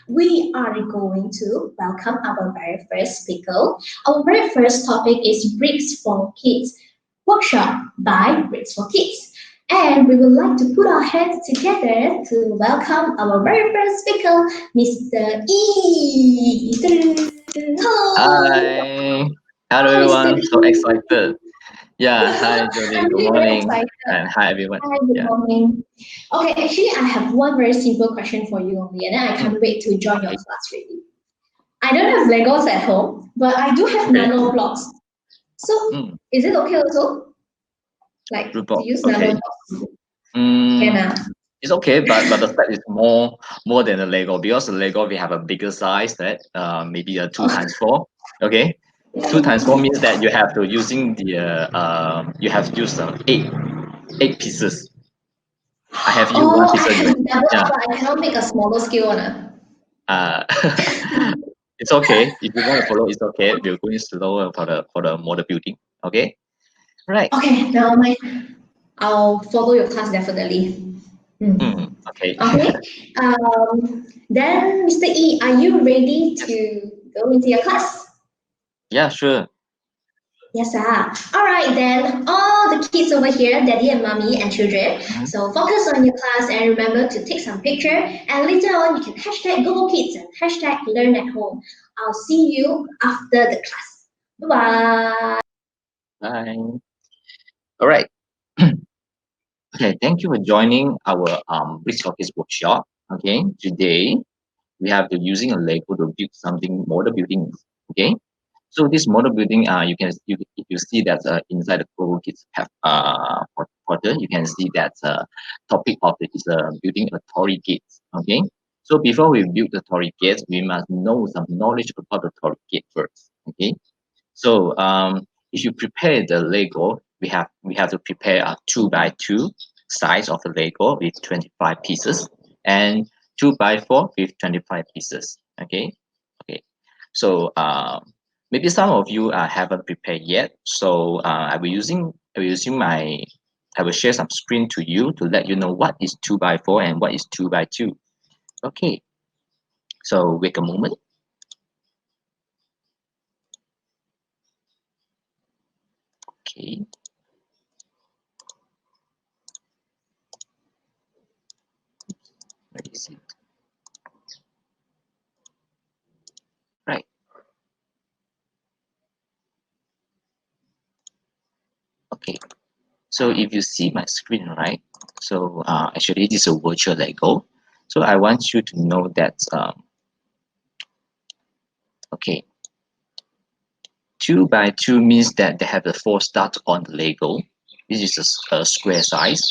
we are going to welcome our very first speaker. Our very first topic is Bricks for Kids, workshop by Bricks for Kids. And we would like to put our hands together to welcome our very first speaker, Mr. E. Hello. Hi. Hello Hello, Mr. everyone. So E. excited. Yeah. Hi Jody. I'm Good really very morning. excited. And hi everyone. Hi, good Yeah. morning. Okay, actually, I have one very simple question for you only, and then I Mm, can't wait to join your okay. class really. I don't have Legos at home, but I do have Okay. nano blocks. So, Mm, is it okay also? Like to Rupok. use nano Okay. blocks? Can Mm, I? it's okay, but the set is more than the Lego because the Lego we have a bigger size that maybe a two Oh, times four. Okay. Two times four means that you have to using the you have to use eight pieces. I have you one oh, I piece have anyway. double up, Yeah. but I cannot make a smaller scale one. Uh, it's okay. If you want to follow, it's okay. We're going slower for the model building. Okay. Right. Okay, now my I'll follow your class definitely. Hmm. Okay. Okay. Then Mr. E, are you ready Yes. to go into your class? Yeah. Sure. Yes, sir. All right, then. All the kids over here, daddy and mommy and children. Mhm. So focus on your class and remember to take some picture. And later on, you can hashtag Google Kids and hashtag Learn at Home. I'll see you after the class. Bye bye. Bye. All right. Okay. Thank you for joining our Bricks Office workshop. Okay. Today we have to using a Lego to build something model building. Okay. So this model building, if you see that inside the Google Kids have portal, you can see that topic of it is building a Torii Gate. Okay, so before we build the Torii Gate, we must know some knowledge about the Torii Gate first. Okay, so if you prepare the Lego, we have to prepare a 2 by 2 size of the Lego with 25 pieces and 2 by 4 with 25 pieces. Okay, okay. So maybe some of you haven't prepared yet. So I will share some screen to you to let you know what is 2 by 4 and what is 2 by 2. Okay. So wait a moment. Okay. Where is it? Right. Okay. So if you see my screen, right? So actually this is a virtual Lego. So I want you to know that okay, 2 by 2 means that they have the 4 start on the Lego. This is a square size.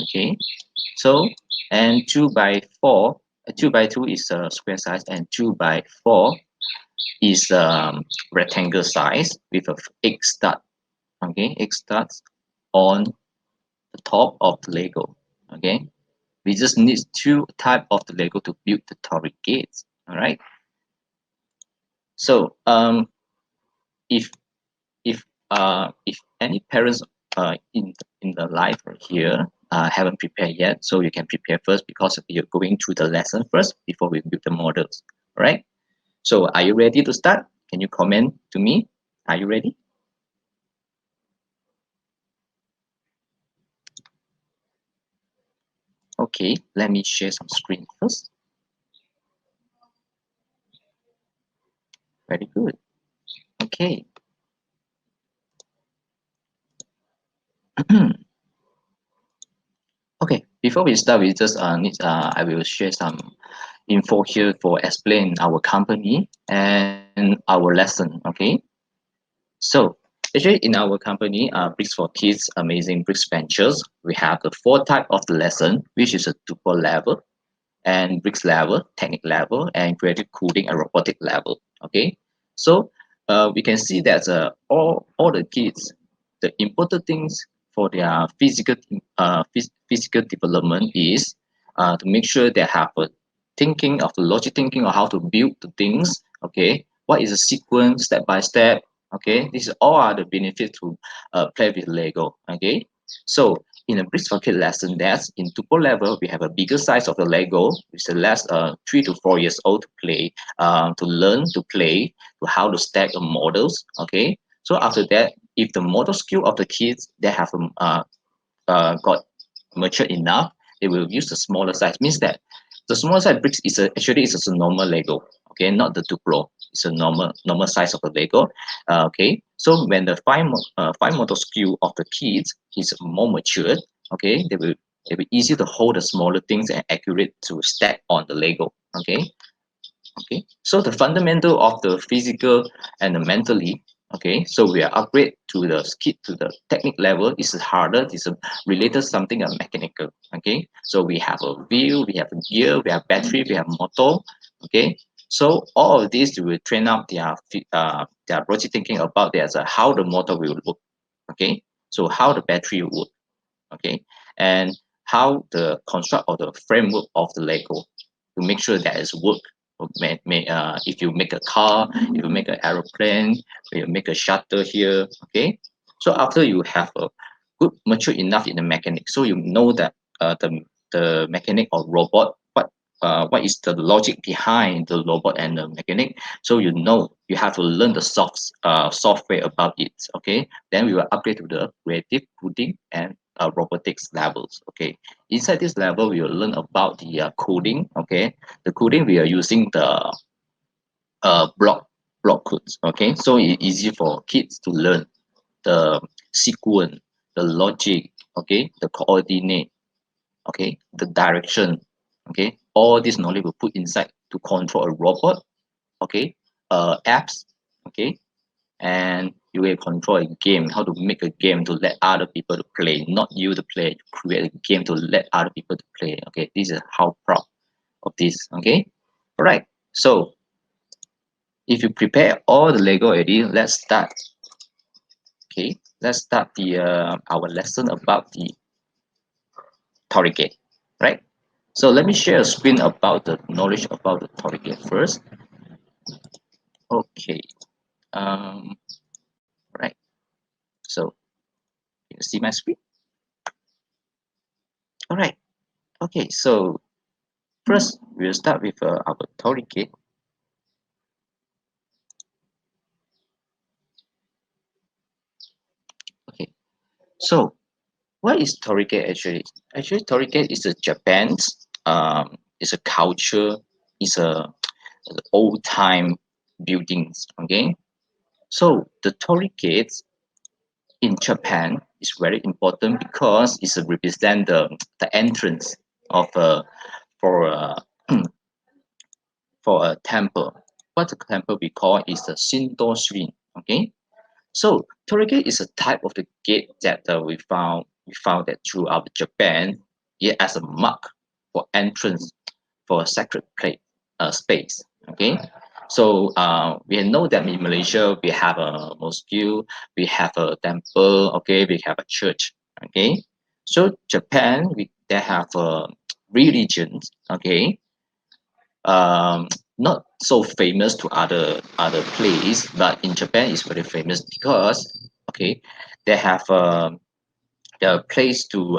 Okay. So and 2 by 4, 2 by 2 is a square size, and 2 by 4 is rectangle size with a egg stud. Okay, egg studs on the top of the Lego. Okay, we just need 2 type of the Lego to build the Torii gates. All right. So if if any parents in the live here haven't prepared yet, so you can prepare first because you're going through the lesson first before we build the models. All right. So are you ready to start? Can you comment to me? Are you ready? Okay, let me share some screen first. Very good. Okay. Okay, before we start, we just I will share some info here for explain our company and our lesson. Okay. So actually in our company, Bricks for Kids, Amazing Bricks Ventures, we have the 4 type of the lesson, which is a tuple level and bricks level, technique level, and creative coding and robotic level. Okay, so we can see that all the kids, the important things for their physical development is to make sure they have a thinking of the logic thinking of how to build the things. Okay, what is the sequence step by step. Okay, this is all are the benefits to play with Lego. Okay, so in a brick socket lesson, that's in tuple level, we have a bigger size of the Lego, which allows 3 to 4 years old to play, to learn to play, to how to stack models. Okay, so after that, if the model skill of the kids they have got mature enough, they will use the smaller size. Means that the smaller size bricks is actually is a normal Lego. Okay, not the Duplo. It's a normal size of the Lego. Okay, so when the fine motor skill of the kids is more matured, okay, they will easy to hold the smaller things and accurate to stack on the Lego. Okay, okay, so the fundamental of the physical and the mentally, okay, so we are upgrade to the skit to the technique level is harder, is a related something a mechanical. Okay, so we have a wheel, we have a gear, we have battery, we have motor. Okay, so all of these will train up their logic thinking about there's a how the motor will work. Okay, so how the battery will work. Okay, and how the construct or the framework of the Lego to make sure that it's work. If you make a car, if you make an aeroplane, if you make a shuttle here, okay. So after you have a good mature enough in the mechanic, so you know that the mechanic or robot, what is the logic behind the robot and the mechanic. So you know you have to learn the software about it. Okay, then we will upgrade to the creative coding and robotics levels. Okay, inside this level we will learn about the coding. Okay, the coding we are using the block codes. Okay, so it's easy for kids to learn the sequence, the logic. Okay, the coordinate. Okay, the direction. Okay, all this knowledge will put inside to control a robot. Okay, apps. Okay, and you will control a game, how to make a game to let other people to play, not you to play, to create a game to let other people to play. Okay, this is how proud of this. Okay, all right, so if you prepare all the Lego already, let's start. Okay, let's start the our lesson about the Torii Gate, right? So let me share a screen about the knowledge about the Torii Gate first. Okay, right, so you see my screen. All right, okay, so first, we'll start with our Torii Gate. Okay, so what is Torii Gate actually? Actually, Torii Gate is a Japan's it's a culture, it's a old time buildings. Okay, so the Torii Gates in Japan is very important because it's a represent the entrance of for a for a temple. What the temple we call is the Shinto Shrine. Okay, so Torii Gate is a type of the gate that we found that throughout Japan, it as a mark for entrance for a sacred place, space. Okay, so we know that in Malaysia we have a mosque, we have a temple, okay, we have a church. Okay, so Japan they have religions. Okay, um, not so famous to other place, but in Japan it's very famous because okay, they have the place to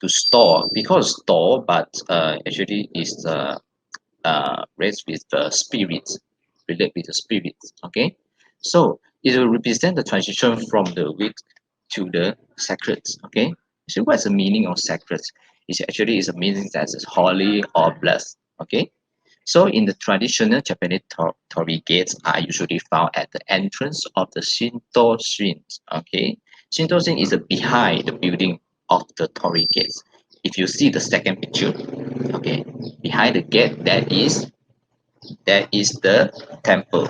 store because store, but actually is raised with the spirits, relate with the spirits. Okay, so it will represent the transition from the weak to the sacred. Okay, so what's the meaning of sacred? It's actually is a meaning that is holy or blessed. Okay, so in the traditional Japanese Torii gates are usually found at the entrance of the Shinto shrines. Okay, Shinto shrine is behind the building of the Torii gates. If you see the second picture, okay, behind the gate there is the temple.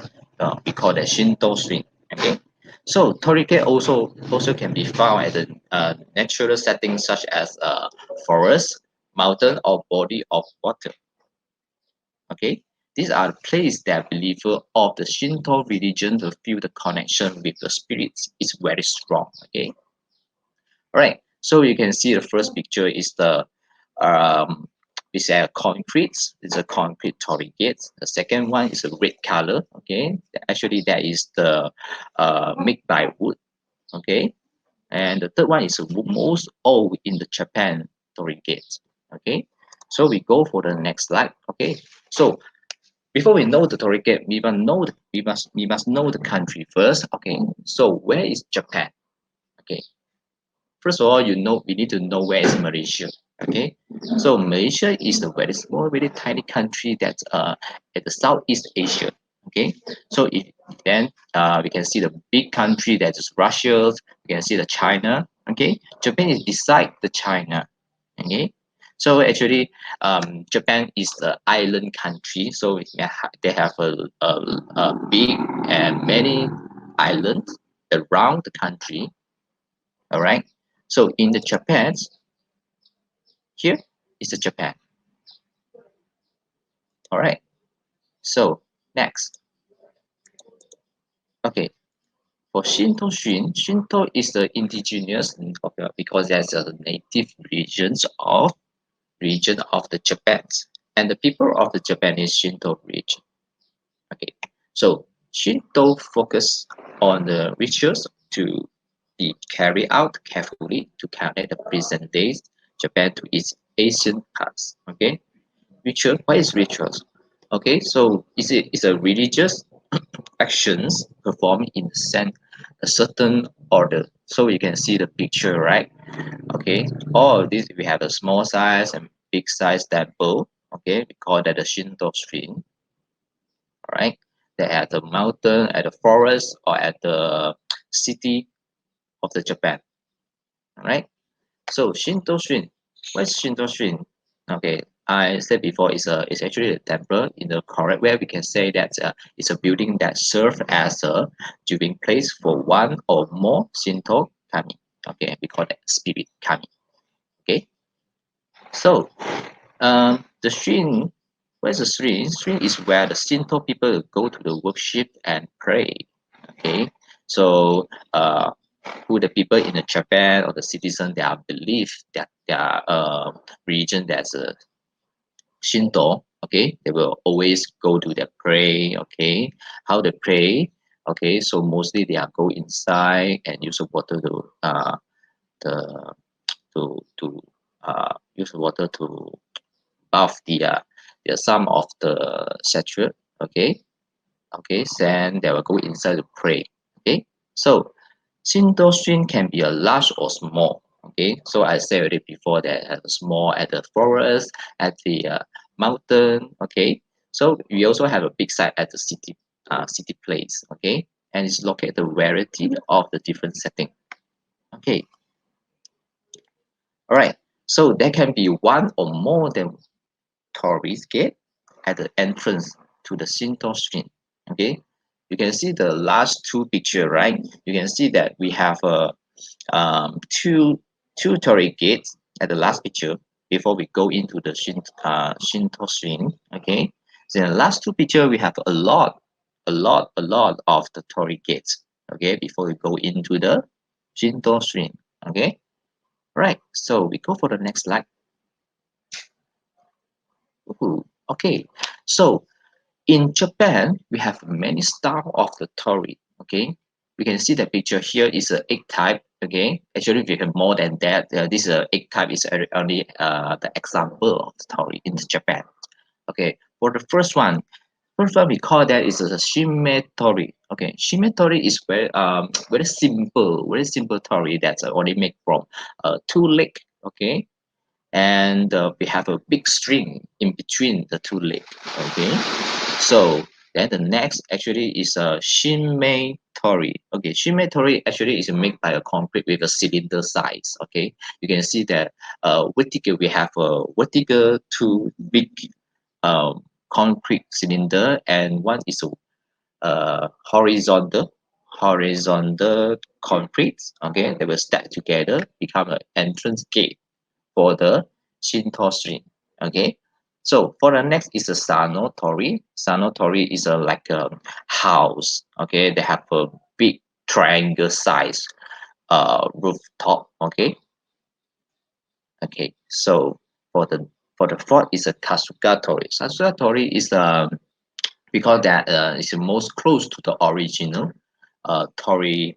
We call that Shinto shrine. Okay, so Torii gate also can be found at the natural settings such as forest, mountain, or body of water. Okay, these are the places that believer of the Shinto religion to feel the connection with the spirits is very strong. Okay, all right. So you can see the first picture is the it's a concrete. It's a concrete Torii gate. The second one is a red color. Okay, actually that is the made by wood. Okay, And the third one is the most old in the Japan, Tori Gate. Okay, so we go for the next slide. Okay, so before we know the Tori Gate, we must know the country first. Okay, so where is Japan? Okay, first of all, we need to know where is Malaysia. Okay, so Malaysia is a very small, very tiny country that's at the Southeast Asia. Okay, so if then we can see the big country that is Russia. We can see the China. Okay, Japan is beside the China. Okay, so actually, Japan is the island country. So they have a big and many islands around the country. All right. So in the Japan, here is the Japan. All right. So next, okay. For Shinto is the indigenous because there's a native region of the Japan, and the people of the Japan is Shinto region. Okay. So Shinto focus on the rituals to be carried out carefully to connect the present day Japan to its ancient past. Okay. Ritual. What is rituals? Okay, so is a religious actions performed in a certain order. So you can see the picture, right? Okay, all of this we have a small size and big size temple. Okay, we call that the Shinto shrine. All right, they're at the mountain, at the forest, or at the city of the Japan. All right. So Shinto Shrine, what is Shinto Shrine? Okay, I said before it's actually a temple in the correct way we can say that it's a building that serves as a viewing place for one or more Shinto kami. Okay, we call that spirit kami. Okay, so the shrine, where's the shrine? Shrine is where the Shinto people go to the worship and pray. Okay, so who the people in the Japan or the citizen they are believe that their region that's a Shinto, okay, they will always go to their pray, okay. How they pray, okay, so mostly they are go inside and use the water the to use the water to bath some of the statue, okay, okay, then they will go inside to pray, okay. So Shinto shrine can be a large or small. Okay, so I said already before that small at the forest, at the mountain. Okay, so we also have a big site at the city place. Okay, and it's located a variety of the different setting. Okay, all right. So there can be one or more than Torii Gate at the entrance to the Shinto shrine. Okay, you can see the last two picture, right? You can see that we have a two Torii gates at the last picture before we go into the Shinto shrine. Okay, so in the last two picture we have a lot of the Torii gates. Okay, before we go into the Shinto shrine. Okay, right. So we go for the next slide. Ooh, okay, so in Japan, we have many style of the Torii. Okay, we can see the picture here is an egg type. Okay, actually we have more than that. This egg type is only the example of the Torii in Japan. Okay, for the first one we call that is a shimetori. Okay, shimetori is very simple Torii that's only made from two leg. Okay, and we have a big string in between the two legs. Okay, so then the next actually is a Shinmei Tori. Okay, Shinmei Tori actually is made by a concrete with a cylinder size. Okay, you can see that vertical we have a vertical two big concrete cylinder and one is a horizontal concrete. Okay, they will stack together become an entrance gate for the Shinto shrine. Okay, so for the next is a Sano Tori. Sano Tori is a like a house. Okay, they have a big triangle size rooftop. Okay, okay. So for the fourth is a Kasuga Tori. Kasuga Tori is because that is the most close to the original Tori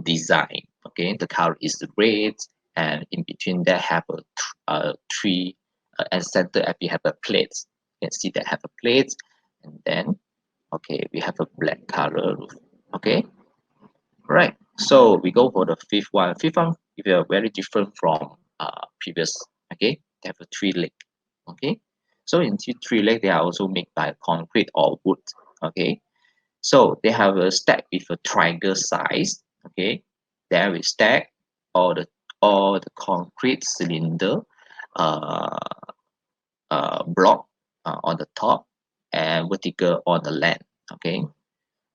design. Okay, the color is the red, and in between that have a tree, and center we have a plate. You can see that have a plate, and then okay, we have a black color roof. Okay, right. So we go for the fifth one. Fifth one is very different from previous. Okay, they have a three leg. Okay, so in three leg they are also made by concrete or wood. Okay, so they have a stack with a triangle size. Okay, there we stack all the concrete cylinder uh, block on the top and vertical on the land. Okay,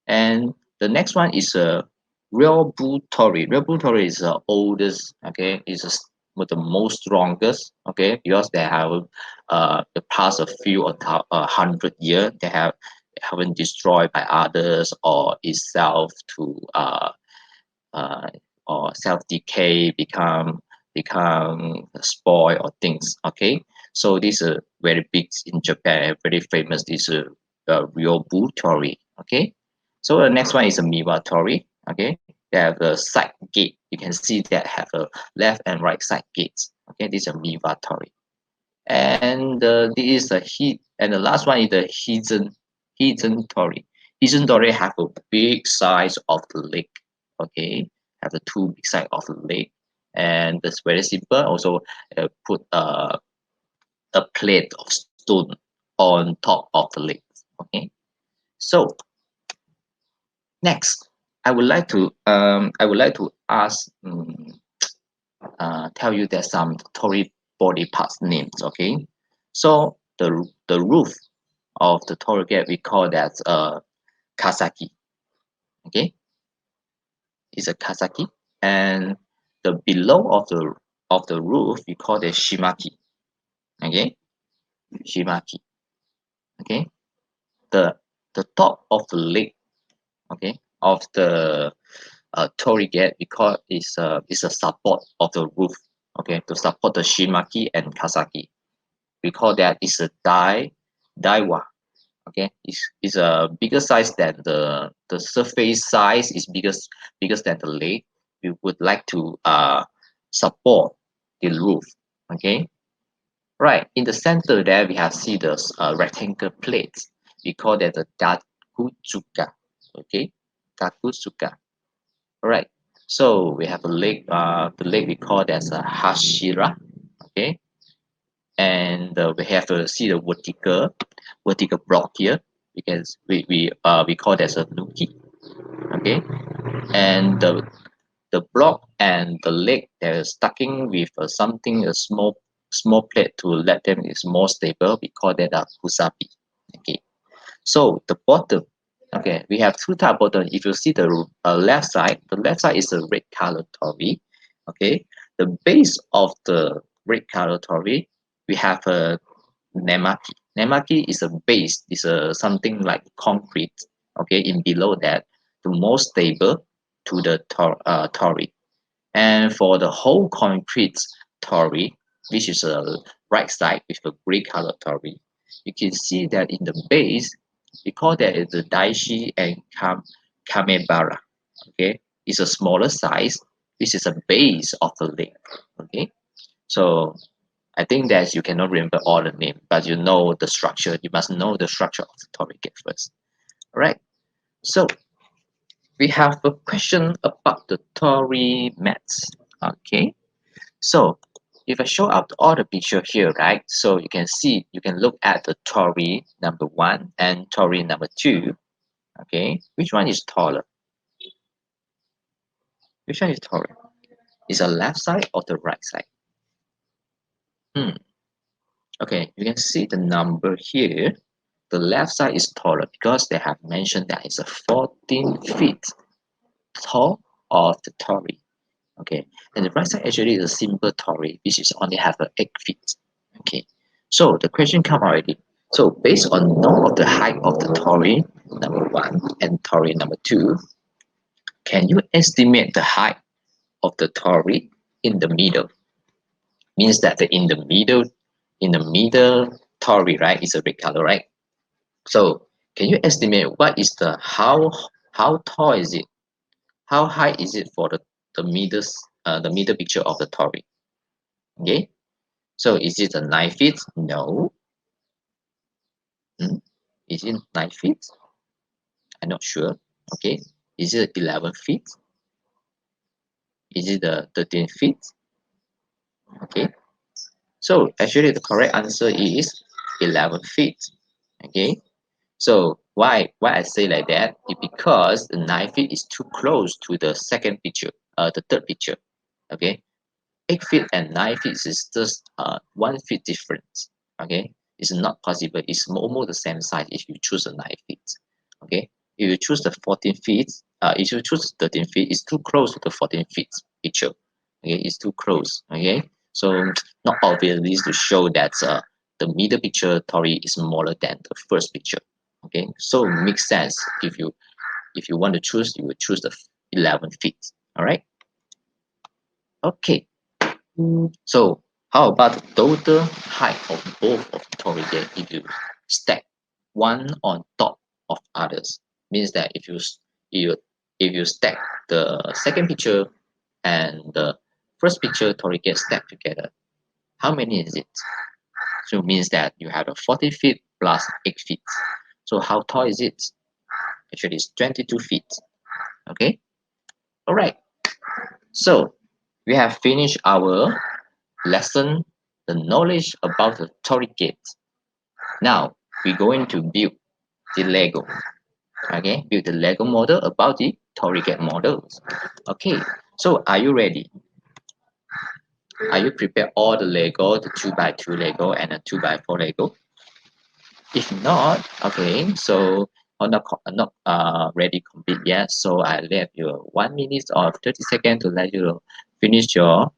and the next one is a real bull Torii. Real bull Torii is the oldest. Okay, is with the most strongest. Okay, because they have the past a few or 100 years they haven't destroyed by others or itself to uh, or self decay become spoil or things. Okay, so this is very big in Japan, very famous. This is Ryobu Tori. Okay, so the next one is a Miwa Tori. Okay, they have a side gate. You can see that have a left and right side gates. Okay, this is a Miwa Tori, and this is a heat. And the last one is the Hidden Tori. Hidden Tori have a big size of the lake. Okay, have the two big side of the lake, and it's very simple. Also, put a plate of stone on top of the lake. Okay, so next, I would like to ask tell you that some Torii body parts names. Okay, so the roof of the Torii Gate we call that Kasaki. Okay, it's a Kasaki, and the below of the roof we call it Shimaki. Okay, Shimaki. Okay, the the top of the leg. Okay, of the Torii Gate because is a support of the roof. Okay, to support the Shimaki and Kasaki. We call that is a daiwa. Okay, is a bigger size than the surface size is bigger than the leg. We would like to support the roof. Okay, right in the center there we have see the rectangle plates. We call that the dakutsuka. Okay, dakutsuka. All right. So we have a leg. The leg we call as a hashira. Okay, and we have to see the vertical block here because we call that a nuki. Okay, and the block and the leg they're stucking with something a small plate to let them is more stable. We call that a kusabi. Okay, so the bottom. Okay, we have two type bottom. If you see the left side is a red color Torii. Okay, the base of the red color Torii, we have a nemaki. Nemaki is a base, is a something like concrete. Okay, in below that, the most stable to the Torii. And for the whole concrete Torii, which is a right side with a gray color Torii, you can see that in the base, we call that is the Daishi and Kamebara. Okay, it's a smaller size. This is a base of the lake. Okay, so I think that you cannot remember all the name, but you know the structure. You must know the structure of the Torii Gate first. All right. So we have a question about the Tori Mats. Okay. So if I show up all the picture here, right? So you can see, you can look at the Torii number 1 and Torii number 2. Okay. Which one is taller? Which one is taller? Is the left side or the right side? Hmm. Okay. You can see the number here. The left side is taller because they have mentioned that it's a 14 feet tall of the Torii. Okay, and the right side actually is a simple Torii, which is only have a 8 feet. Okay, so the question come already. So based on know of the height of the Torii number 1 and Torii number 2, can you estimate the height of the Torii in the middle? Means that in the middle Torii, right, is a red color, right? So can you estimate what is the how tall is it? How high is it for the middle picture of the Torii. Okay, so is it a 9 feet? No. Is it 9 feet? I'm not sure. Okay, is it 11 feet? Is it the 13 feet? Okay, so actually the correct answer is 11 feet. Okay, so why I say like that is because the 9 feet is too close to the second picture, the third picture. Okay, 8 feet and 9 feet is just 1 feet difference. Okay, it's not possible. It's almost the same size if you choose the 9 feet. Okay, if you choose the 14 feet, if you choose 13 feet, it's too close to the 14 feet picture. Okay, it's too close. Okay, so not obviously to show that the middle picture Torii is smaller than the first picture. Okay, so it makes sense if you want to choose, you would choose the 11 feet. All right. Okay. So how about the total height of both of Torii Gate if you stack one on top of others? Means that you if you stack the second picture and the first picture Torii Gate stacked together, how many is it? So it means that you have a 40 feet plus 8 feet. So how tall is it? Actually, it's 22 feet. Okay. All right. So we have finished our lesson, the knowledge about the Torii Gate. Now we're going to build the Lego. Okay, build the Lego model about the Torii Gate models. Okay, so are you ready? Are you prepared all the Lego, the 2x2 Lego and the 2x4 Lego? If not, okay, so I'm not ready complete yet. So I left you 1 minute or 30 seconds to let you finish your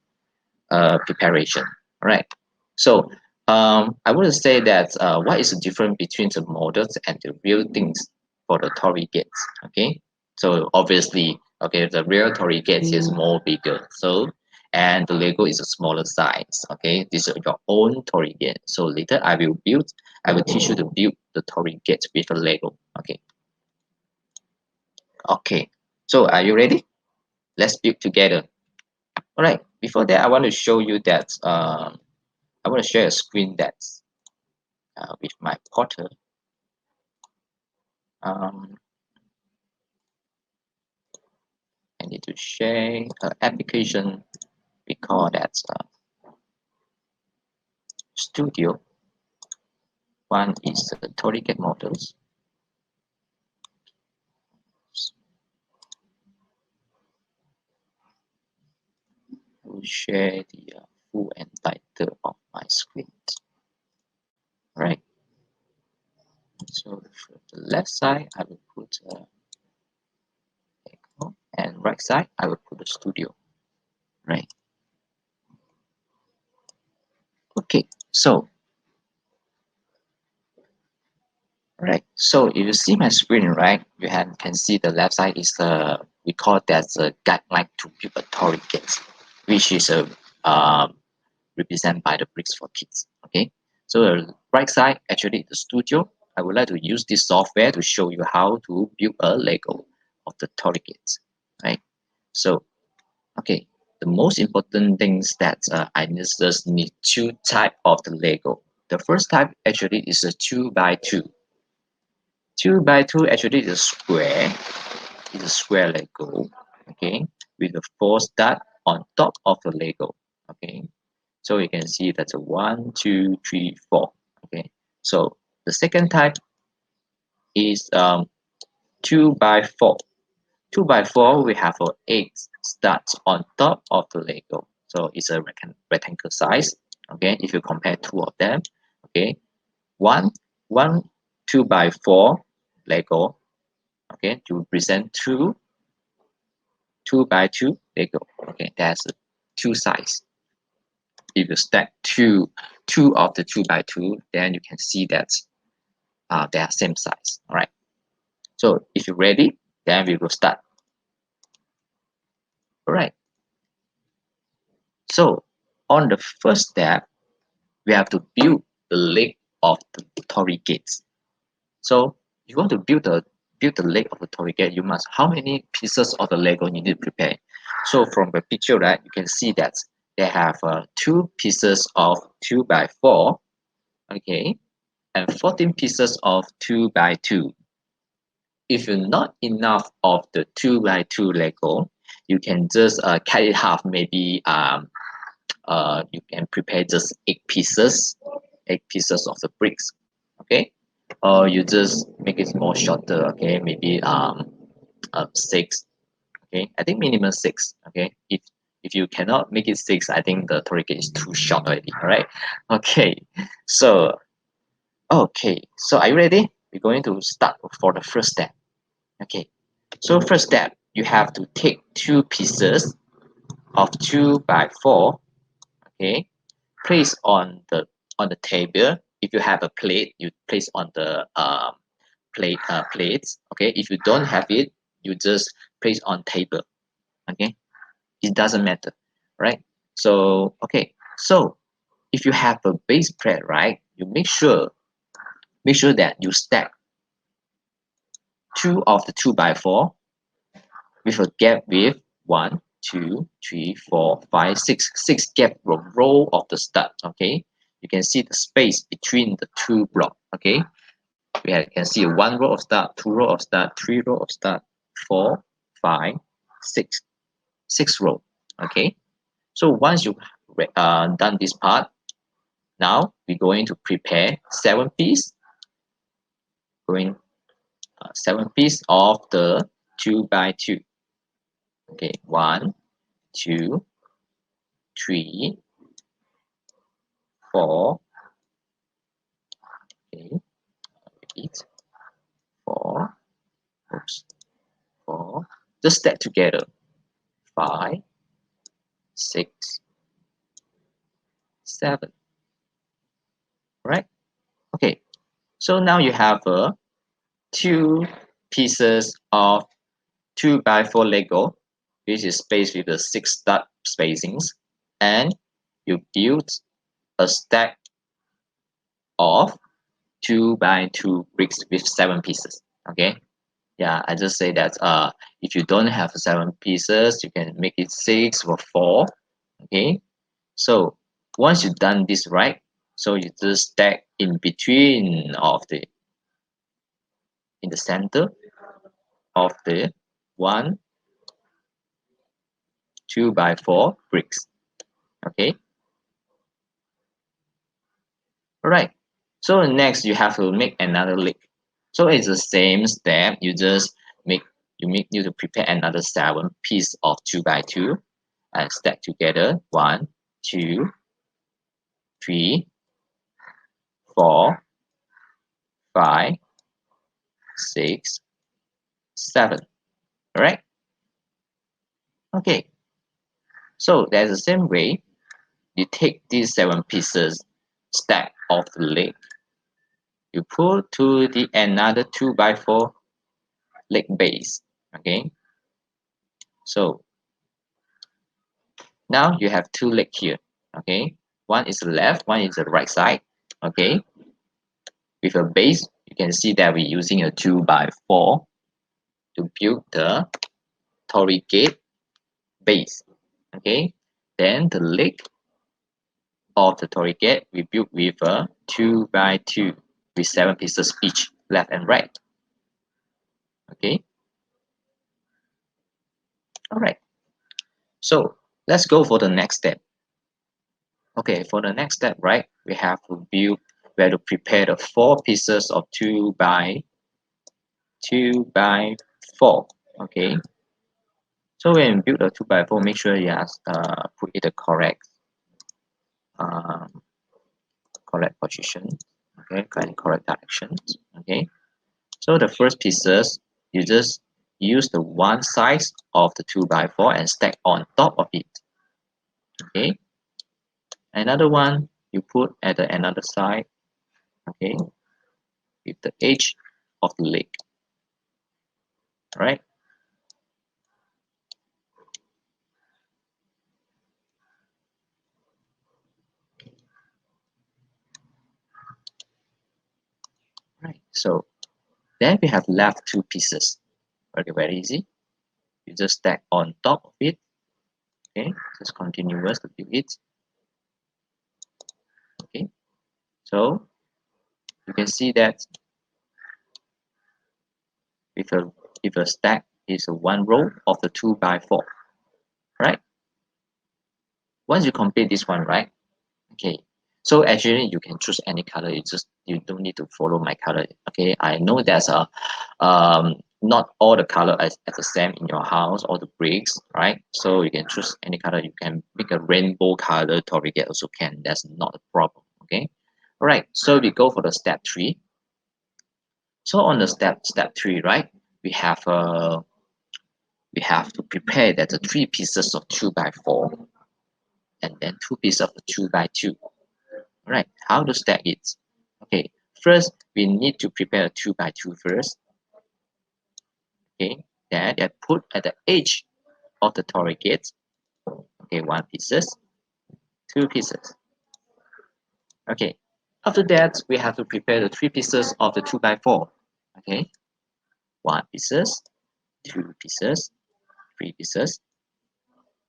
preparation. All right. So I want to say that what is the difference between the models and the real things for the Torii gates? Okay. So obviously, okay, the real Torii gates is more bigger. So and the Lego is a smaller size. Okay, this is your own Torii gate. So later I will teach you to build the Torii gate with a Lego. Okay. Okay. So are you ready? Let's build together. All right. Before that, I want to show you that I want to share a screen that's with my portal. Um, I need to share an application. We call that Studio. One is the Torii Gate models. I will share the full and title of my screen. Right. So for the left side, I will put Echo, and right side, I will put the Studio. Right. Okay. So right. So if you see my screen, right, you can see the left side is we call that a guideline to build a Torii Gate, which is represented by the bricks for kids. Okay. So the right side actually the studio. I would like to use this software to show you how to build a Lego of the Torii Gate. Right. So okay. The most important things that I just need two type of the Lego. The first type actually is a 2x2. 2x2 actually is a square. It's a square Lego, okay, with the four stud on top of the Lego, okay. So you can see that's a 1, 2, 3, 4, okay. So the second type is 2x4. 2x4 we have 8 studs on top of the Lego. So it's a rectangle size, okay. If you compare two of them, okay, one 2x4 Lego, okay, to represent two by two Lego. Okay, that's two size. If you stack two of the 2x2, then you can see that they are same size. All right. So if you're ready, then we will start. All right. So on the first step, we have to build the leg of the Torii gates. So you want to build the leg of the Torii gate, you must how many pieces of the Lego you need to prepare? So from the picture, right, you can see that they have two pieces of 2 by 4, okay, and 14 pieces of 2 by 2. If you're not enough of the 2 by 2 Lego, you can just cut it half. Maybe you can prepare just 8 pieces of the bricks, okay, or you just make it more shorter, okay, maybe 6, okay. I think minimum 6, okay. If you cannot make it 6, I think the Torii Gate is too short already. All right, okay. So are you ready? We're going to start for the first step. Okay, so first step, you have to take 2 pieces of 2 by 4, okay, place on the table. If you have a plate, you place on the plates, okay. If you don't have it, you just place on table, okay. It doesn't matter, right? So okay, so if you have a base plate, right, you make sure that you stack 2 of the 2 by 4 with a gap with 1, 2, 3, 4, 5, 6 gap row of the stud, okay. You can see the space between the 2 blocks, okay. Can see 1 row of stud, 2 row of stud, 3 row of stud, 4, 5, 6, 6 row, okay. So once you done this part, now we're going to prepare 7 piece, going 7 piece of the 2 by 2, okay. 1, 2, 3, 4, okay, repeat, 4, oops, 4, just stack together, 5, 6, 7, right? Okay, so now you have 2 pieces of 2 by 4 Lego, which is spaced with the 6 stud spacings, and you build a stack of 2 by 2 bricks with 7 pieces, okay. Yeah, I just say that if you don't have 7 pieces, you can make it 6 or 4, okay. So once you've done this, right, so you just stack in between of the in the center of the 1 2 by 4 bricks, okay. All right, so next you have to make another leg. So it's the same step. You to prepare another 7 piece of 2 by 2 and stack together. 1, 2, 3, 4, 5, 6, 7. All right, okay. So that's the same way. You take these 7 pieces, stack of the leg, you put to the another 2 by 4 leg base, okay. So now you have 2 leg here, okay. One is the left, one is the right side, okay. With a base, you can see that we're using a 2 by 4 to build the Torii Gate base, okay. Then the leg of the Torii Gate we built with a 2 by 2 with 7 pieces each, left and right, okay. All right, so let's go for the next step. Okay, for the next step, right, we have to prepare the 4 pieces of 2 by 4, okay. So when you build a 2 by 4, make sure you put it the um, correct position, okay, correct directions, okay. So the first pieces, you just use the one size of the 2 by 4 and stack on top of it, okay. Another one you put at the another side, okay, with the edge of the leg, right. Right, so then we have left 2 pieces. Very easy. You just stack on top of it Okay, just continuous to build it. Okay, so you can see that if a stack is a one row of the 2 by 4, right? Once you complete this one, right? Okay, so actually you can choose any color. You don't need to follow my color. Okay, I know there's a not all the color is the same in your house, all the bricks, right? So you can choose any color. You can make a rainbow color. Torii Gate also can. That's not a problem. Okay, all right. So we go for the step 3. So on the step 3, right? We have we have to prepare that the 3 pieces of 2 by 4 and then 2 pieces of 2 by 2. Right, how to stack it? Okay, first we need to prepare a 2 by 2 first. Okay, then I put at the edge of the Torii Gate. Okay, 1 pieces, 2 pieces. Okay, after that we have to prepare the 3 pieces of the 2 by 4. Okay, 1 pieces, 2 pieces, 3 pieces,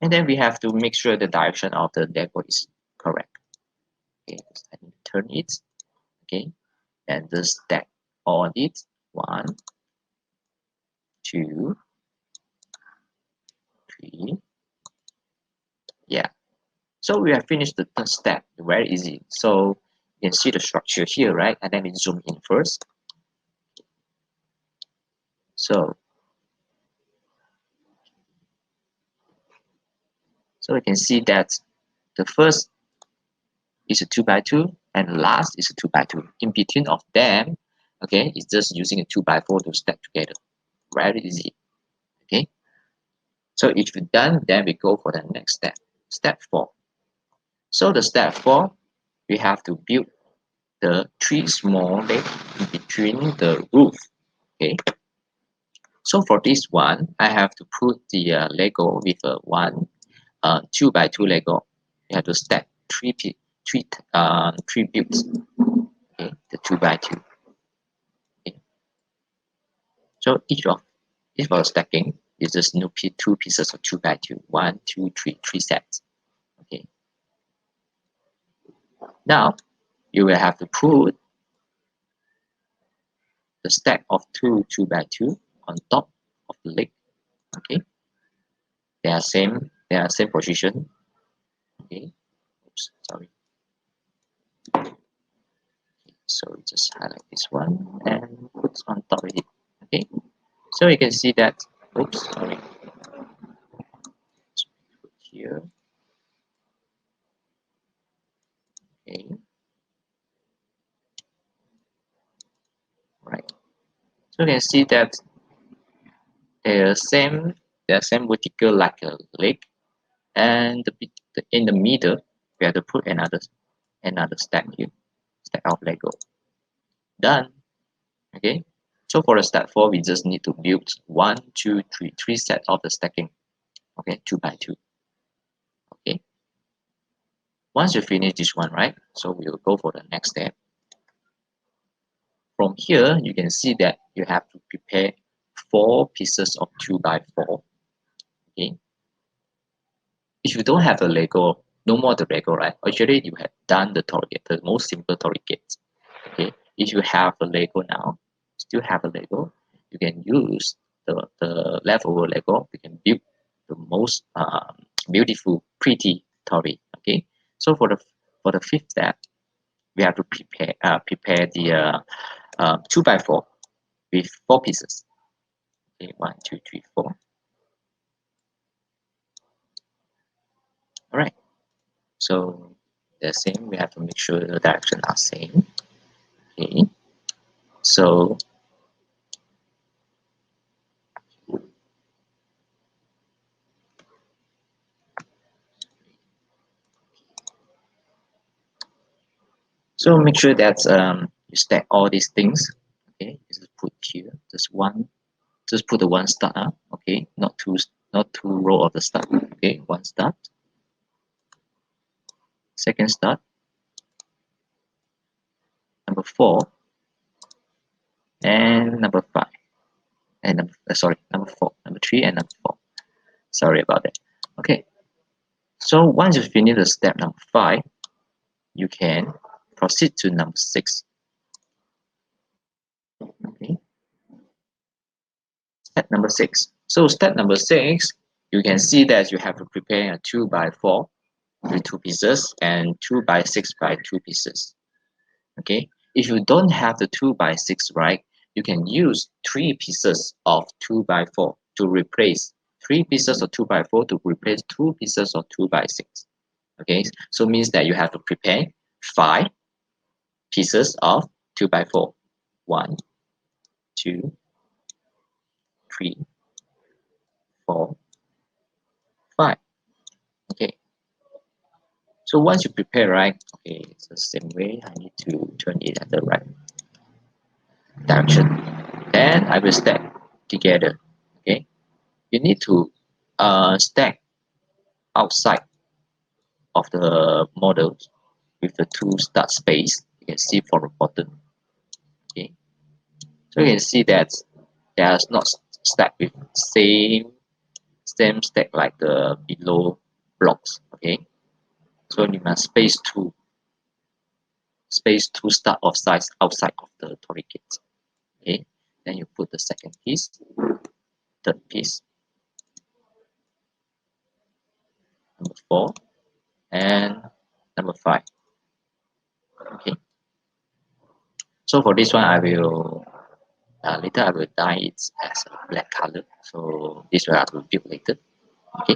and then we have to make sure the direction of the Lego is correct. Okay, just I need to turn it. Okay, and just stack all it. 1, 2, 3. Yeah, so we have finished the third step. Very easy. So you can see the structure here, right? And then we zoom in first. So you can see that the first is a 2 by 2 and last is a 2 by 2. In between of them, okay, it's just using a 2 by 4 to stack together. Very easy. Okay. So if you're done, then we go for the next step. Step 4. So the step 4, we have to build the 3 small legs in between the roof. Okay. So for this one, I have to put the Lego with a 2 by 2 Lego. You have to stack three builds. Okay, the 2 by 2. Okay. So each of the stacking is just two pieces of 2 by 2. 1, 2, 3, 3 sets. Okay. Now you will have to put the stack of 2 by 2 on top of the leg. Okay. They are same position. Okay. Oops, sorry. So just highlight this one and put on top of it. Okay, so you can see that. Oops, sorry. Put here. Okay, right. So you can see that they're same vertical like a leg, and in the middle we have to put another stack here, stack of Lego. Done. Okay. So for the step 4, we just need to build 1, 2, 3, 3 set of the stacking. Okay, 2 by 2. Okay. Once you finish this one, right? So we will go for the next step. From here, you can see that you have to prepare 4 pieces of 2 by 4. Okay. If you don't have a Lego, no more the Lego, right? Actually, you have done the Torii Gate, the most simple Torii Gate. Okay. If you have a Lego now, still have a Lego, you can use the leftover Lego. You can build the most beautiful, pretty Torii. Okay. So for the fifth step, we have to prepare the 2 by 4 with 4 pieces. Okay, 1, 2, 3, 4. All right. So the same. We have to make sure the direction are same. Okay. So make sure that you stack all these things. Okay. Just put here. Just put the one start up. Okay. Not two row of the start. Okay. One start. Second start. Number 4. And number 5. And number 4, number 3, and number 4. Sorry about that. Okay. So once you finish the step number 5, you can proceed to number 6. Okay. Step number 6. So step number 6, you can see that you have to prepare a 2 by 4 with 2 pieces and 2 by 6 by 2 pieces. Okay. If you don't have the 2 by 6, right, you can use 3 pieces of 2 by 4 to replace 3 pieces of 2 by 4 to replace 2 pieces of 2 by 6. Okay, so means that you have to prepare 5 pieces of 2 by 4. 1, 2, 3, 4, 5. Okay, so once you prepare, right, okay, it's the same way. I need to turn it at the right direction. Then I will stack together. Okay, you need to stack outside of the model with the 2 start space. You can see from the bottom. Okay, so you can see that there's not stacked with same stack like the below blocks. Okay, so you must space two start of size outside of the Torii Gate. Okay, then you put the second piece, third piece, number 4, and number 5. Okay, so for this one I will later I will dye it as a black color, so this will I will build later. Okay,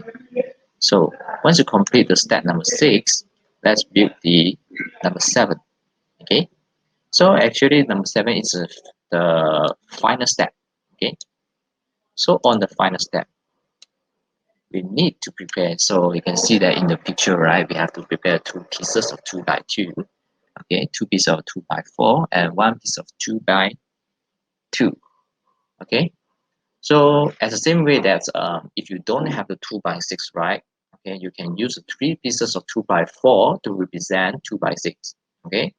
so once you complete the step number 6, let's build the number 7. Okay, so actually number 7 is the final step. Okay, so on the final step we need to prepare, so you can see that in the picture, right, we have to prepare 2 pieces of 2 by 2. Okay, 2 pieces of 2 by 4 and 1 piece of 2 by 2. Okay, so as the same way that if you don't have the 2 by 6, right, okay, you can use 3 pieces of 2 by 4 to represent 2 by 6. Okay,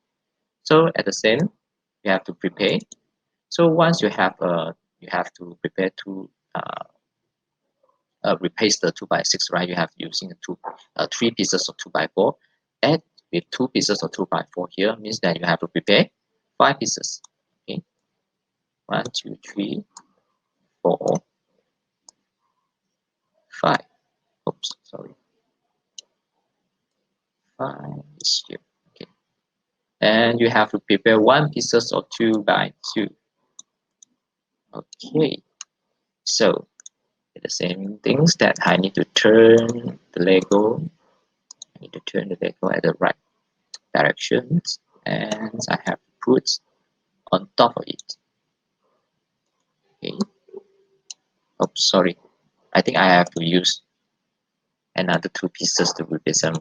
so at the same you have to prepare. So once you have to prepare to replace the 2 by 6, right, you have using 3 pieces of 2 by 4. Add with 2 pieces of 2 by 4 here means that you have to prepare 5 pieces. Okay, 1, 2, 3, 4, 5. Oops, sorry. 5 is here. Okay, and you have to prepare 1 pieces of 2 by 2. Okay, so the same things that I need to turn the Lego. I need to turn the Lego at the right directions, and I have to put on top of it. Okay. Oh, sorry. I think I have to use another 2 pieces to represent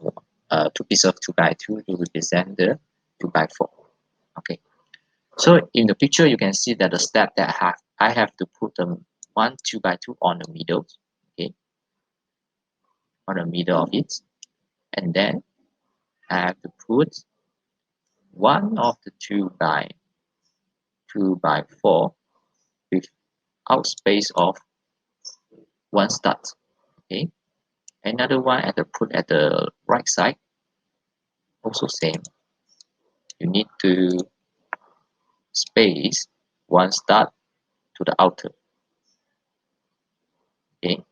2 pieces of 2 by 2 to represent the 2 by 4. Okay. So in the picture, you can see that the step that I have to put the 1 2 by 2 on the middle. Okay, on the middle of it, and then I have to put one of the 2 by 4 without space of 1 start. Okay, another one at the put at the right side. Also same. You need to space 1 start to the outer. Okay.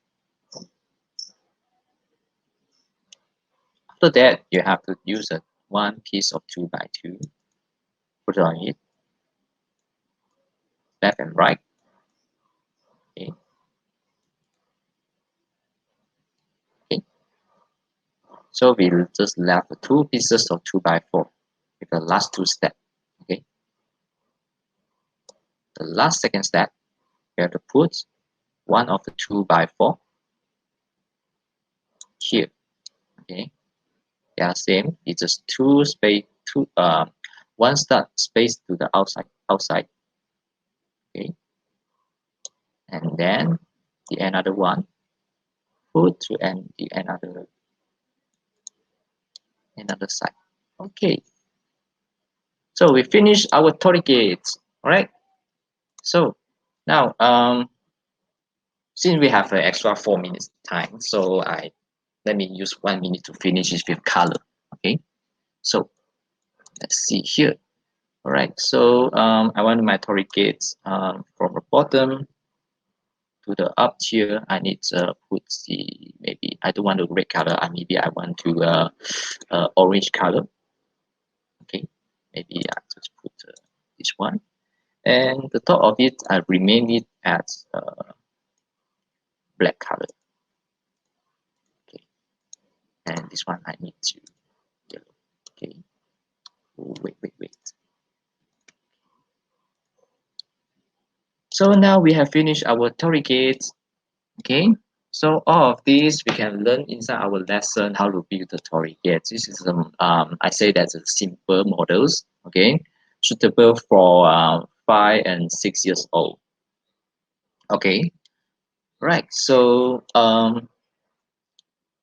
After that, you have to use a 1 piece of 2 by 2. Put it on it, left and right. Okay. Okay. So we just left 2 pieces of 2 by 4 with the last 2 steps. Okay. The last second step, you have to put one of the 2 by 4 here. Okay. Yeah, same. It's just 2 space, 1 start space to the outside. Okay. And then the another one, put to the another side. Okay. So we finished our Torii Gate. All right. So now since we have an extra 4 minutes time, so let me use 1 minute to finish it with color. Okay, so let's see here. All right, so I want my Torii Gates from the bottom to the up here. I need to put the, maybe I don't want the red color. Maybe I want to orange color. Okay, maybe I just put this one, and the top of it I remain it as black color. Okay, and this one I need to yellow. Okay, oh, wait. So now we have finished our Torii Gate. Okay, so all of this we can learn inside our lesson how to build the Torii Gate. This is some I say that's a simple models. Okay, suitable for 5 and 6 years old. Okay, right. So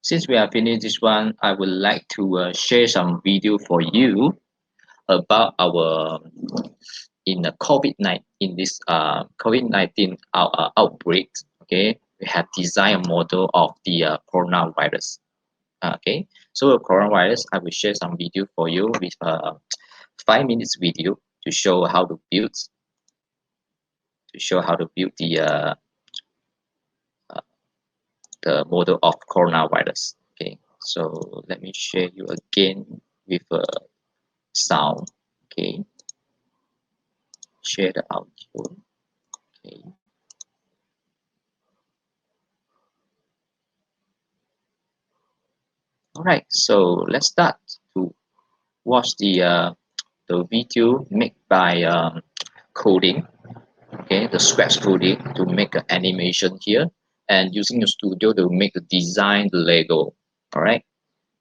since we have finished this one, I would like to share some video for you about our in the COVID-19, in this COVID-19 outbreak. Okay, we have designed a model of the coronavirus. Okay, so the coronavirus, I will share some video for you with 5 minutes video to show how to build the model of coronavirus. Okay, so let me share you again with a sound. Okay, share the audio. Okay. All right, so let's start to watch the video made by coding. Okay, the scratch coding to make an animation here, and using the studio to make a design the Lego. All right,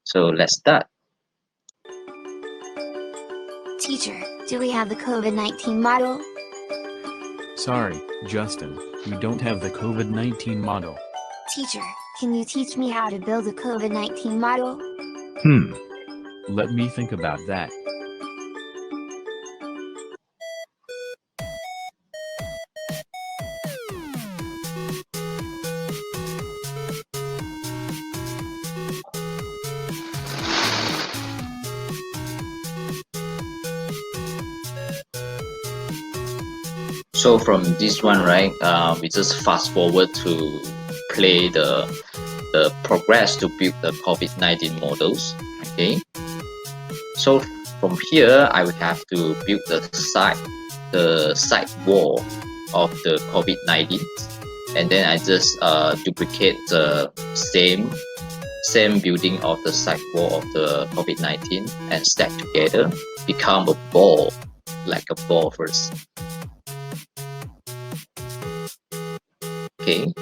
so let's start. Teacher, do we have the COVID-19 model? Sorry, Justin, we don't have the COVID-19 model. Teacher, can you teach me how to build a COVID-19 model? Let me think about that. So from this one, right, we just fast forward to play the progress to build the COVID-19 models. Okay, so from here I would have to build the side wall of the COVID-19, and then I just duplicate the same building of the side wall of the COVID-19 and stack together, become a ball, like a ball first. Okay,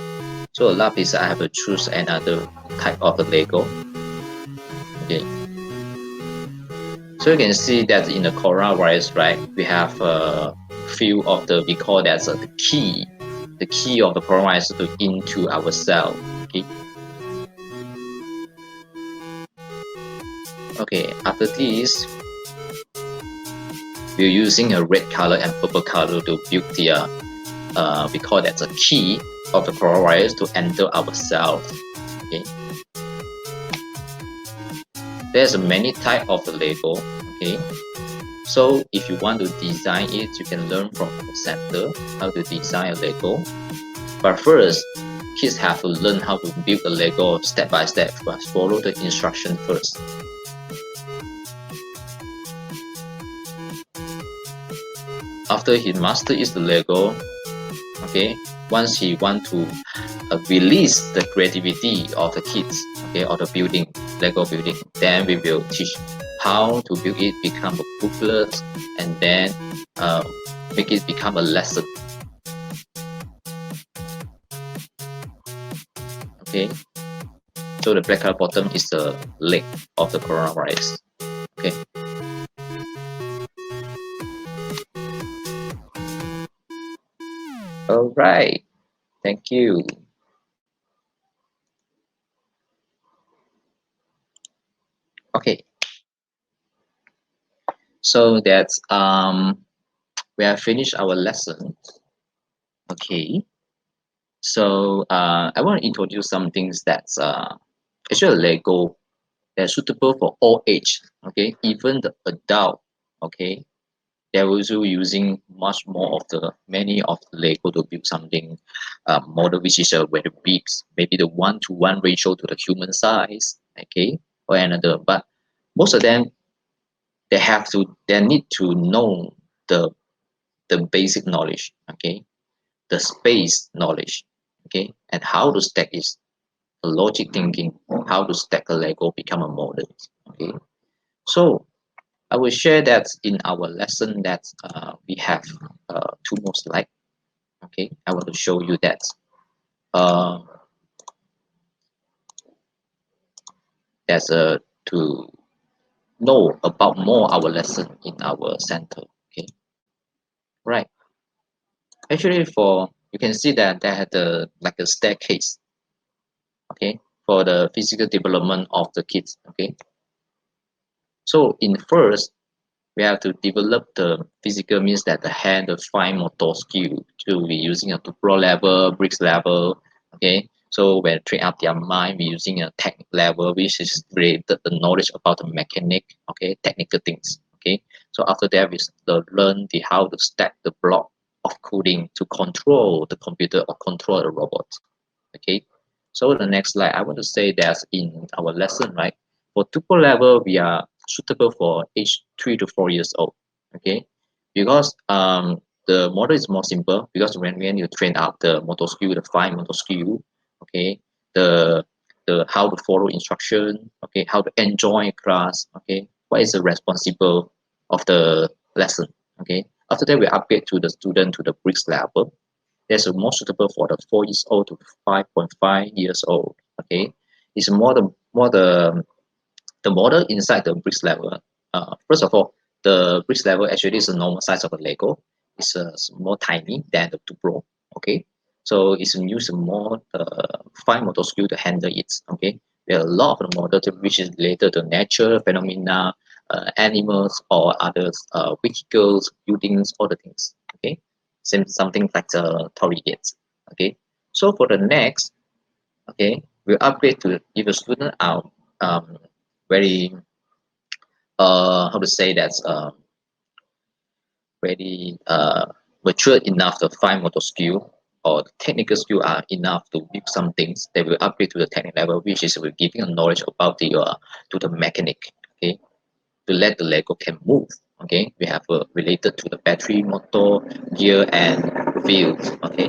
so a lapis I have to choose another type of the Lego. Okay, so you can see that in the coronavirus, right, we have a few of the, we call that the key of the coronavirus to into our cell. Okay, after this we're using a red color and purple color to build the we call that the key of the coronavirus to enter our cells. Okay, there's many type of the Lego. Okay, so if you want to design it, you can learn from the center how to design a Lego. But first, kids have to learn how to build a Lego step by step. Must follow the instruction first. After he masters the Lego, okay, once he want to release the creativity of the kids, okay, or the building, Lego building, then we will teach how to build it become a booklet, and then make it become a lesson. Okay, so the black color bottom is the leg of the coronavirus. Okay, all right, thank you. Okay, so that's we have finished our lesson. Okay, so I want to introduce some things that's actually Lego they're suitable for all age. Okay, even the adult. Okay, they're also using much more of the many of the Lego to build something model which is very big, maybe the 1-to-1 ratio to the human size. Okay, or another, but most of them they need to know the basic knowledge. Okay, the space knowledge. Okay, and how to stack it, the logic thinking, how to stack a Lego become a model. Okay, so I will share that in our lesson that we have two more slides. Okay, I want to show you that uh, that's to know about more our lesson in our center. Okay, right. Actually, for you can see that they had the like a staircase. Okay, for the physical development of the kids. Okay, so in first we have to develop the physical means that the hand, the fine motor skill to be using a tutorial level, bricks level. Okay, so when train up their mind, we're using a technique level, which is related the knowledge about the mechanic. Okay, technical things. Okay, so after that we learn the how to stack the block of coding to control the computer or control the robot. Okay, so the next slide I want to say that in our lesson, right, for tuple level we are suitable for age 3 to 4 years old. Okay, because the model is more simple because when you train up the motor skill, the fine motor skill. Okay, the how to follow instruction. Okay, how to enjoy class. Okay, what is the responsible of the lesson. Okay, after that we upgrade to the student to the bricks level. That's more suitable for the 4 years old to 5.5 years old. Okay, it's more the model inside the bricks level. First of all, the bricks level actually is a normal size of a Lego. It's more tiny than the 2 Pro. Okay, so it's use more fine motor skill to handle it. Okay, there are a lot of the model which is related to nature phenomena, animals or others, vehicles, buildings, all the things. Okay, same something like the Torii Gate. Okay, so for the next, okay, we'll upgrade to if a student are very how to say that very mature enough to find motor skill or the technical skill are enough to build some things, they will upgrade to the technical level, which is will giving a knowledge about the to the mechanic. Okay, to let the Lego can move. Okay, we have related to the battery, motor, gear, and wheels. Okay,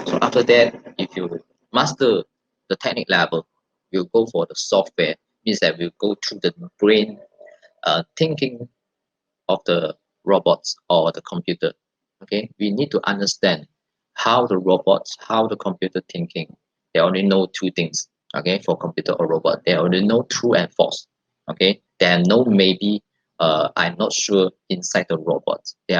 so after that, if you master the technical level, you go for the software. Means that we'll go through the brain thinking of the robots or the computer. Okay, we need to understand how the robots, how the computer thinking. They only know two things. Okay, for computer or robot, they only know true and false. Okay, there are no maybe. I'm not sure inside the robots. They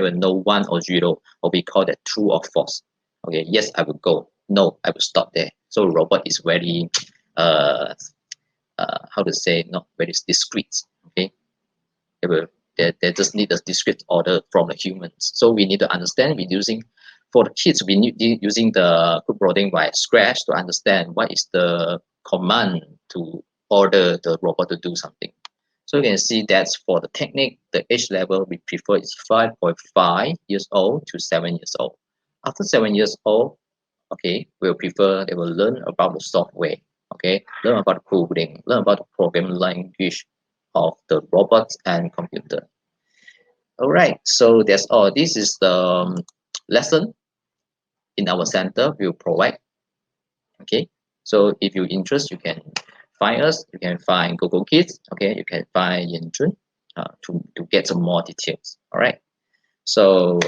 will know one or zero, or we call that true or false. Okay, yes, I will go. No, I will stop there. So robot is very uh, how to say, not very discreet. Okay, they will they just need a discrete order from the humans. So we need to understand. We're using for the kids. We need using the group coding by scratch to understand what is the command to order the robot to do something. So you can see that's for the technique. The age level we prefer is 5.5 years old to 7 years old. After 7 years old, okay, we'll prefer they will learn about the software. Okay, learn about coding, learn about the programming language of the robots and computer. All right, so that's all. This is the lesson in our center we'll provide. Okay, so if you're interested, you can find us. You can find Google Kids. Okay, you can find Yanjun to get some more details. All right. So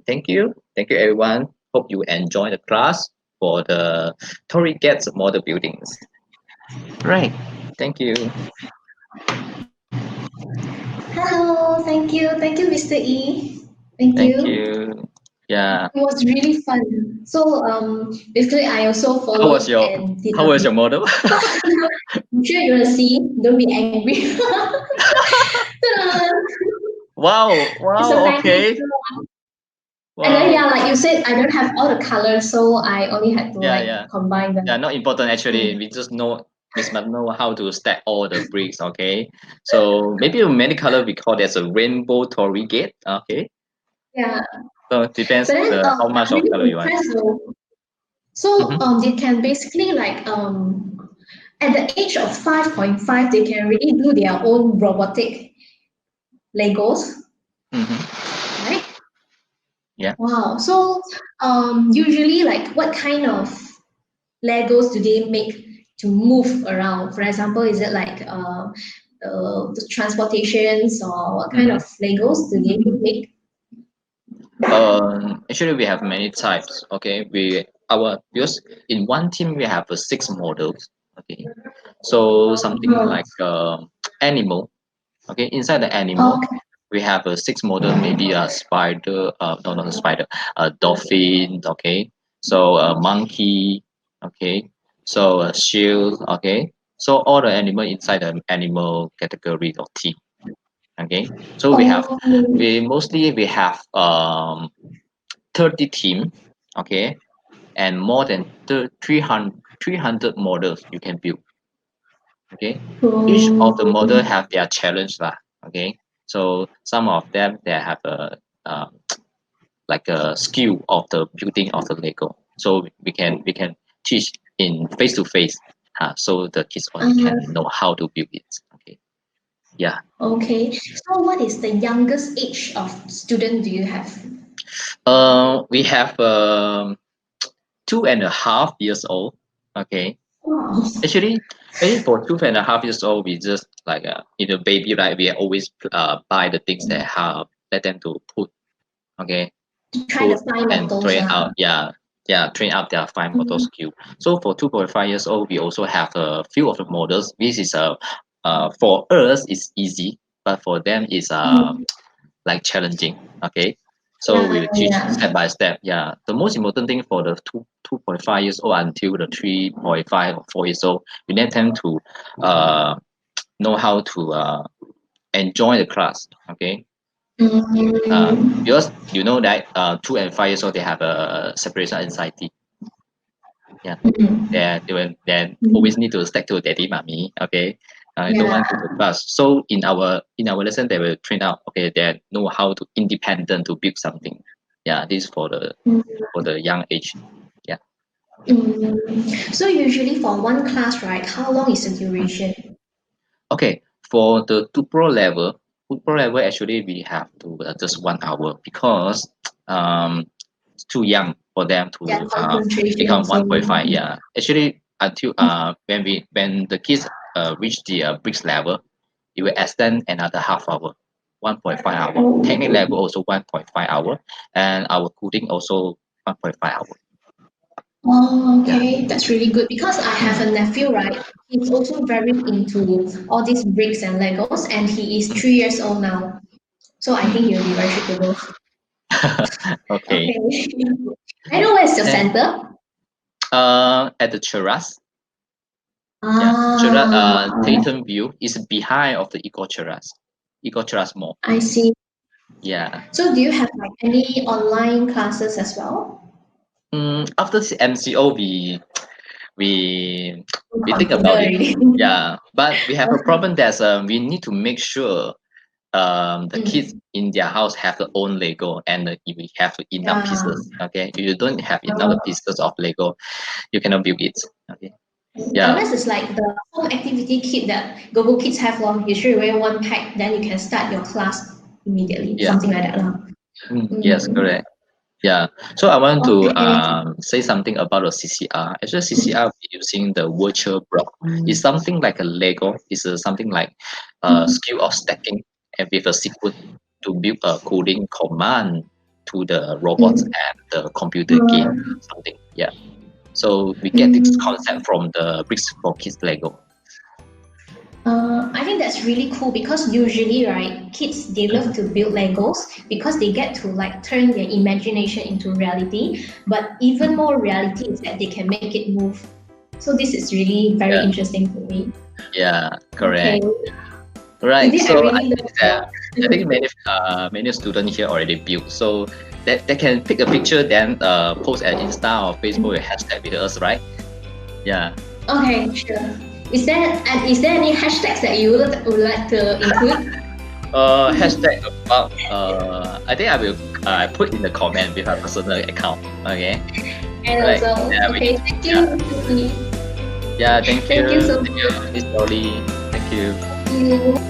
thank you everyone. Hope you enjoy the class for the Torii Gate model buildings. Right. Thank you. Hello, thank you, Mr. E. Thank Thank you. you. Yeah. It was really fun. So basically, I also How was followed your and did How a was bit. your model? I'm sure you're gonna see. Don't be angry. Wow. It's a Wow. tiny. Okay. And then Wow. yeah, like you said, I don't have all the colors, so I only had to Yeah. like Yeah. combine Yeah. them. Not important actually. Mm. We just know. Miss must know how to stack all the bricks. Okay, so maybe many color we call that a rainbow Torii Gate. Okay, Yeah. so it depends But then how much I'm of really color you want. impressed though. So Mhm. they can basically like at the age of 5.5 they can really do their own robotic Legos, Mhm. right? Yeah. Wow. So usually like what kind of Legos do they make to move around? For example, is it like the transportations or what kind Mhm. of Legos do they make? Actually, we have many types. Okay, because in one team we have 6 models. Okay, so something Oh, like animal. Okay, inside the animal okay. we have 6 model, maybe a spider. No, not a spider. A dolphin. Okay, so a monkey. Okay, so a shield. Okay, so all the animal inside the animal category or team. Okay, so Oh, we have 30 team, okay, and more than 300 models you can build. Okay, each of the model oh. have their challenge lah. Okay, so some of them they have a like a skill of the building of the Lego. So we can teach in face to face, so the kids only can know how to build it. Okay, yeah. Okay. So what is the youngest age of student do you have? We have 2.5 years old. Okay, Wow. actually, for 2.5 years old, we just like baby, right? We always buy the things that have let them to put, okay, Try the put fine and motors. train out. Yeah, yeah, train out their fine motor Mm, skill. So for 2.5 years old, we also have a few of the models. This is for us it's easy, but for them is mm. like challenging. Okay, so we Yeah, will teach yeah. step by step. Yeah, the most important thing for the 2.5 years old until the 3.5 or 4 years old, we need them to uh, know how to enjoy the class. Okay, Mm, because you know that 2 and 5 years old they have a separation anxiety. Yeah, mm, they mm. always need to stick to daddy, mommy. Okay, don't Yeah. want to go to class. So in our lesson, they will train out. Okay, they know how to independent to build something. Yeah, this is Mm, for the young age. Yeah. mm. So usually for one class, right, how long is the Mm. duration? Okay, for the two pro level actually we have to just 1 hour because it's too young for them Their to concentration become also. 1.5. Yeah, actually until when the kids reach the bricks level, it will extend another half hour, 1.5 hour. Technical Oh, level also 1.5 hour, and our coding also 1.5 hour. oh, Yeah. okay. That's really good because I have Mm. a nephew, right? He's also very into all these bricks and Legos, and he is 3 years old now. So I think Mm. he'll be very suitable. Okay. Okay. I know where's your And center. at the terrace. Yeah, Cheras, Ah, Tatum View is behind of the Eco Cheras Mall. I see. Yeah. So do you have like any online classes as well? After the MCO, we we think Consider about it. already. Yeah, but we have a problem that we need to make sure the kids Mm, in their house have their own Lego and we have enough yeah. pieces. Okay, if you don't have enough pieces of Lego, you cannot build it. Okay. Yeah. Unless it's like the home activity kit that Google Kids have long, you straight away one pack, then you can start your class immediately, Yeah. something like that. Lah. Yes, Mm, correct. Yeah. So I want to okay. say something about the CCR. Actually, CCR using the virtual block. It's something like a Lego. It's something like a Mm, skill of stacking and with a sequence to build a coding command to the robots mm, and the computer game. Something. Yeah. So we get this mm. concept from the Bricks for Kids Lego. I think that's really cool because usually, right, kids they love Mhm. to build Legos because they get to like turn their imagination into reality. But even more reality is that they can make it move. So this is really very Yeah. interesting for me. Yeah. Okay, Correct. Right. today I So I really think love that your. many students here already built. So that they can pick a picture, then post at Insta or Facebook with hashtag with us, right? Yeah. Okay, sure. Is there any hashtags that you would like to include? Hashtag about I think I will put in the comment with my personal account. Okay. And Right. also, Yeah, okay, thank you. yeah, thank you. Thank you so Thank you, Miss Dolly. Thank you. much.